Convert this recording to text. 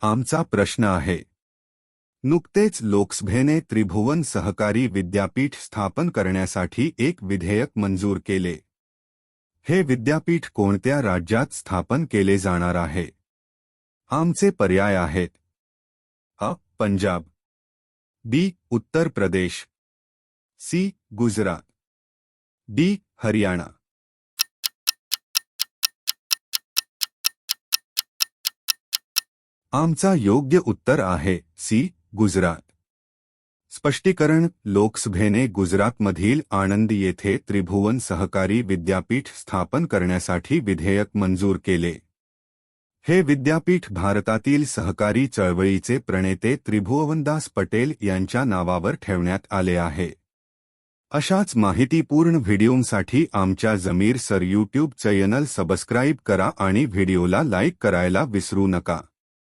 आमचा प्रश्न आहे, नुकतेच लोकसभेने त्रिभुवन सहकारी विद्यापीठ स्थापन करण्यासाठी एक विधेयक मंजूर केले. हे विद्यापीठ कोणत्या राज्यात स्थापन केले जाणार आहे? आमचे पर्याय आहेत: अ. पंजाब, बी. उत्तर प्रदेश, सी. गुजरात, डी. हरियाणा. आमचा योग्य उत्तर आहे सी. गुजरात. स्पष्टीकरण: लोकसभेने गुजरातमधील आणंद येथे त्रिभुवन सहकारी विद्यापीठ स्थापन करण्यासाठी विधेयक मंजूर केले. हे विद्यापीठ भारतातील सहकारी चळवळीचे प्रणेते त्रिभुवनदास पटेल यांच्या नावावर ठेवण्यात आले आहे. अशाच माहितीपूर्ण व्हिडिओंसाठी आमच्या जमीर सर यूट्यूब चॅनल सबस्क्राईब करा आणि व्हिडिओला लाईक करायला विसरू नका.